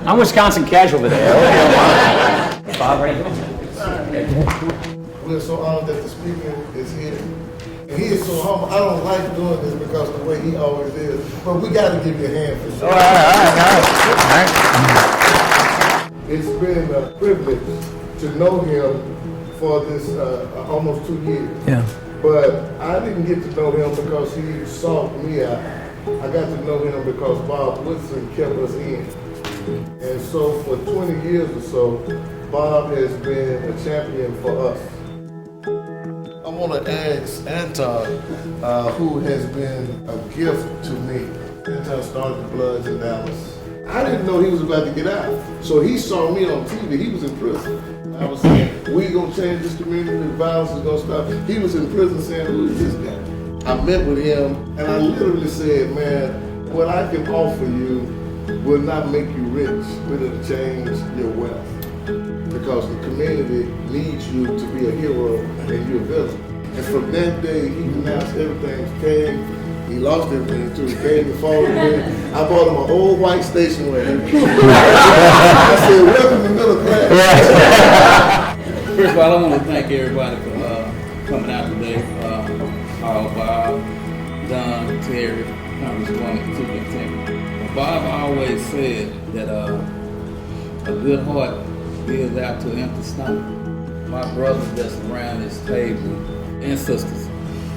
I'm Wisconsin casual today. Bob, right? We're so honored that the speaker is here. And he is so humble. I don't like doing this because of the way he always is. But we got to give you a hand for sure. All right. It's been a privilege to know him for this almost 2 years. Yeah. But I didn't get to know him because he sought me out. I got to know him because Bob Woodson kept us in. And so for 20 years or so, Bob has been a champion for us. I want to ask Anton, who has been a gift to me. Anton started the Bloods in Dallas. I didn't know he was about to get out. So he saw me on TV. He was in prison. I was saying, we gonna change this community, the violence is gonna stop. He was in prison saying, who is this guy? I met with him and I literally said, man, what I can offer you will not make you rich, but it'll change your wealth. Because the community needs you to be a hero and you're a villain. And from that day, he renounced everything. He came, he lost everything too. He came and followed me. I bought him an old white station wagon. I said, welcome to middle class. First of all, I want to thank everybody for coming out today. Bob, Don, Terry, Congresswoman, Superintendent. Bob always said that a good heart gives out to an empty stomach. My brothers that's around this table and sisters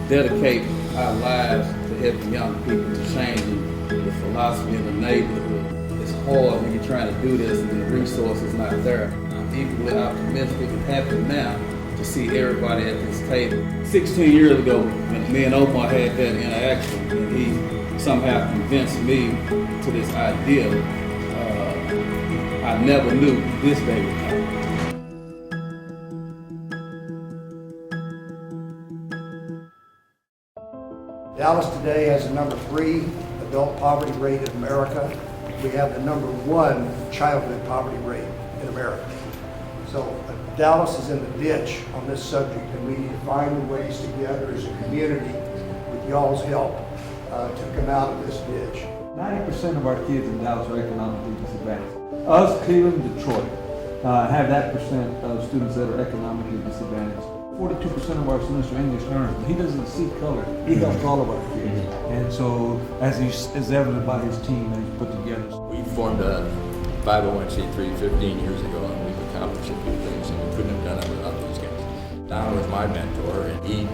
dedicate our lives to helping young people to change the philosophy of the neighborhood. It's hard when you're trying to do this and the resources not there. I'm equally optimistic and happy now to see everybody at this table. 16 years ago, when me and Omar had that interaction, and he somehow convinced me to this idea, I never knew this day would come. Dallas today has the number 3 adult poverty rate in America. We have the number 1 childhood poverty rate in America. So Dallas is in the ditch on this subject, and we need to find the ways together as a community with y'all's help to come out of this ditch. 90% of our kids in Dallas are economically disadvantaged. Us, Cleveland, Detroit, have that percent of students that are economically disadvantaged. 42% of our students are English learners. He doesn't see color. He helps all of our kids. And so, as evident by his team that he's put together. We formed a 501c3 15 years ago, and we've accomplished a few things, and we couldn't have done it without these guys. Don was my mentor, and he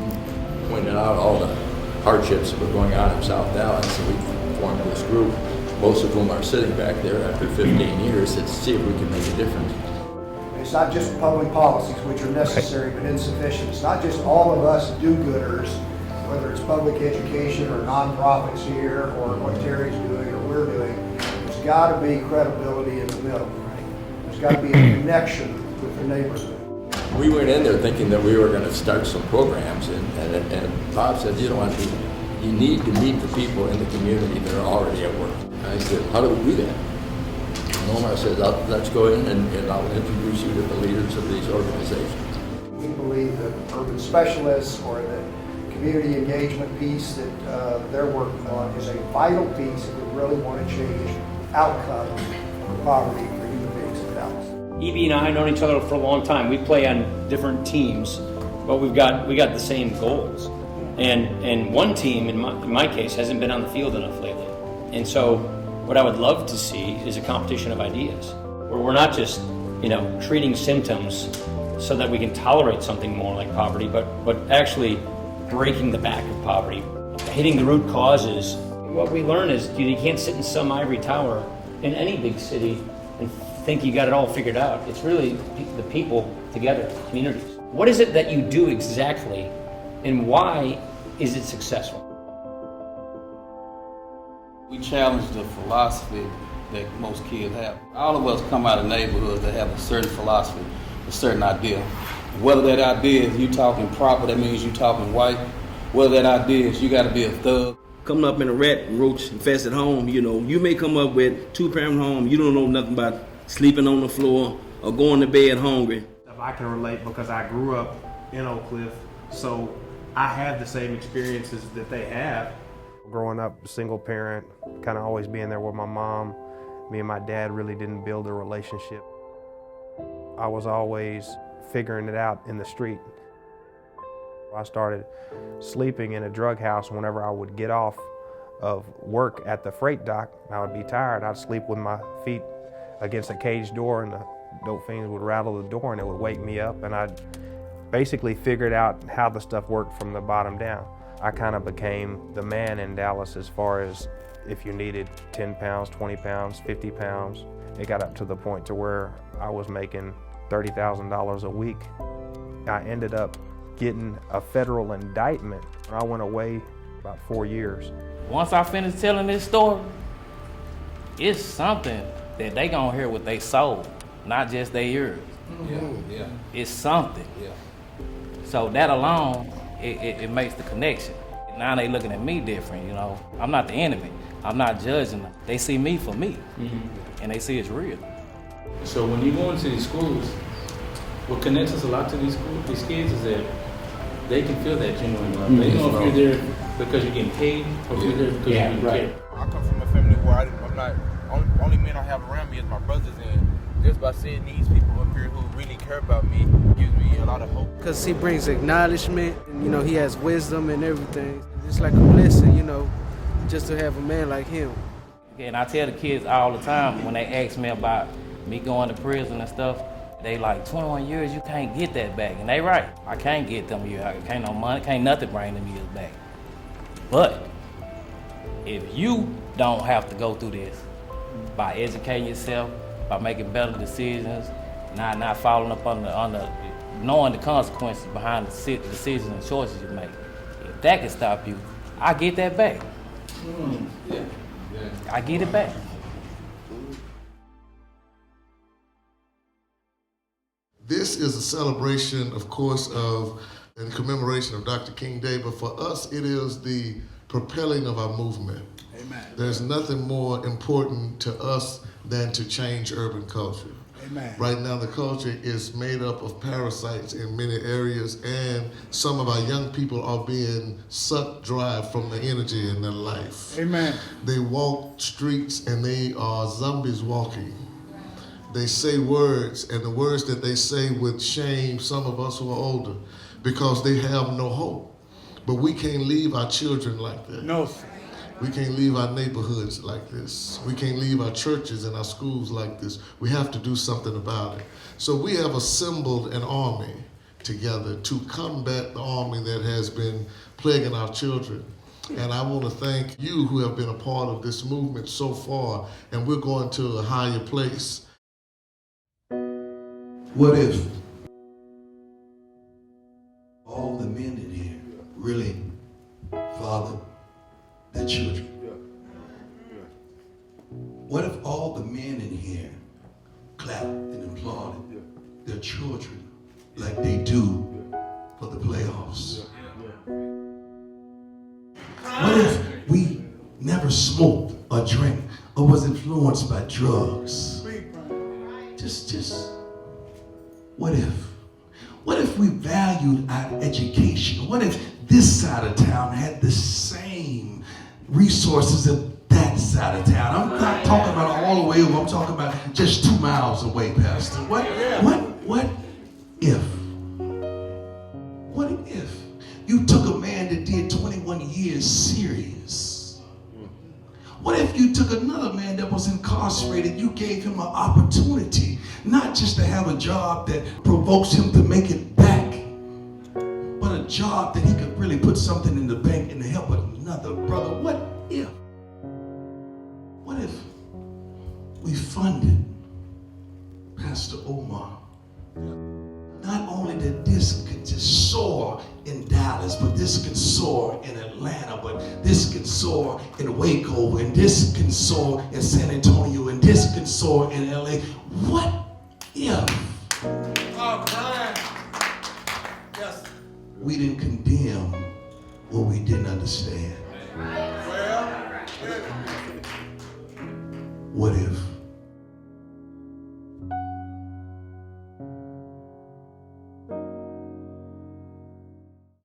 pointed out all the hardships that were going on in South Dallas, and we formed this group, most of whom are sitting back there after 15 years, to see if we can make a difference. It's not just public policies, which are necessary but insufficient. It's not just all of us do-gooders, whether it's public education or nonprofits here, or what Terry's doing or we're doing. There's got to be credibility in the middle. There's got to be a connection with the neighborhood. We went in there thinking that we were going to start some programs, and Bob said, you don't want to do that. You need to meet the people in the community that are already at work. I said, how do we do that? And Omar said, let's go in and I'll introduce you to the leaders of these organizations. We believe that urban specialists or the community engagement piece that they're working on is a vital piece if we really want to change outcomes of poverty for human beings in Dallas. EB and I have known each other for a long time. We play on different teams, but we got the same goals. And one team, in my case, hasn't been on the field enough lately. And so what I would love to see is a competition of ideas, where we're not just, treating symptoms so that we can tolerate something more like poverty, but actually breaking the back of poverty, hitting the root causes. What we learn is you can't sit in some ivory tower in any big city and think you got it all figured out. It's really the people together, communities. What is it that you do exactly, and why is it successful? We challenge the philosophy that most kids have. All of us come out of neighborhoods that have a certain philosophy, a certain idea. Whether that idea is you talking proper, that means you talking white. Whether that idea is you got to be a thug. Coming up in a rat roach infested home, you may come up with 2-parent home, you don't know nothing about sleeping on the floor or going to bed hungry. I can relate because I grew up in Oak Cliff, so I have the same experiences that they have. Growing up single parent, kind of always being there with my mom, Me and my dad really didn't build a relationship. I was always figuring it out in the street. I started sleeping in a drug house whenever I would get off of work at the freight dock. I would be tired. I'd sleep with my feet against a cage door, and the dope fiends would rattle the door and it would wake me up, and I'd basically figured out how the stuff worked from the bottom down. I kind of became the man in Dallas as far as if you needed 10 pounds, 20 pounds, 50 pounds. It got up to the point to where I was making $30,000 a week. I ended up getting a federal indictment. I went away about 4 years. Once I finish telling this story, it's something that they gonna hear with their soul, not just their ears. Yeah. It's something. Yeah. So that alone, it makes the connection. Now they looking at me different, you know. I'm not the enemy. I'm not judging them. They see me for me, and they see it's real. So when you go into these schools, what connects us a lot to these kids is that they can feel that genuine love. They know if you're there because you're getting paid, or if you're there because you care. I come from a family where I'm not, only men I have around me is my brothers, and just by seeing these people up here who really care about me gives me a lot of hope. Because he brings acknowledgement, and, you know, he has wisdom and everything. It's like a blessing, you know, just to have a man like him. And I tell the kids all the time when they ask me about me going to prison and stuff, they like, 21 years, you can't get that back. And they right, I can't get them years. I can't no money, can't nothing bring them years back. But if you don't have to go through this by educating yourself, by making better decisions, not falling up under knowing the consequences behind the decisions and choices you make, if that can stop you, I get that back. I get it back. This is a celebration, of course, of in commemoration of Dr. King Day, but for us, it is the propelling of our movement. Amen. There's nothing more important to us than to change urban culture. Amen. Right now, the culture is made up of parasites in many areas, and some of our young people are being sucked dry from the energy in their life. Amen. They walk streets and they are zombies walking. They say words, and the words that they say with shame, some of us who are older, because they have no hope. But we can't leave our children like that. No, sir. We can't leave our neighborhoods like this. We can't leave our churches and our schools like this. We have to do something about it. So we have assembled an army together to combat the army that has been plaguing our children. And I want to thank you who have been a part of this movement so far, and we're going to a higher place. What if all the men in here really fathered their children? What if all the men in here clapped and applauded their children like they do for the playoffs? What if we never smoked or drank or was influenced by drugs? Just what if? What if we valued our education? What if this side of town had the same resources that that side of town? I'm not talking about all the way over. I'm talking about just 2 miles away, Pastor. What if? What if you took a man that did 21 years serious? What if you took another man that was incarcerated, you gave him an opportunity, not just to have a job that provokes him to make it back, but a job that he could really put something in the bank and help another brother? What if? What if we funded Pastor Omar? Not only that this could just soar in Dallas, but this can soar in Atlanta, but this can soar in Waco, and this can soar in San Antonio, and this can soar in LA. What if we didn't condemn what we didn't understand? What if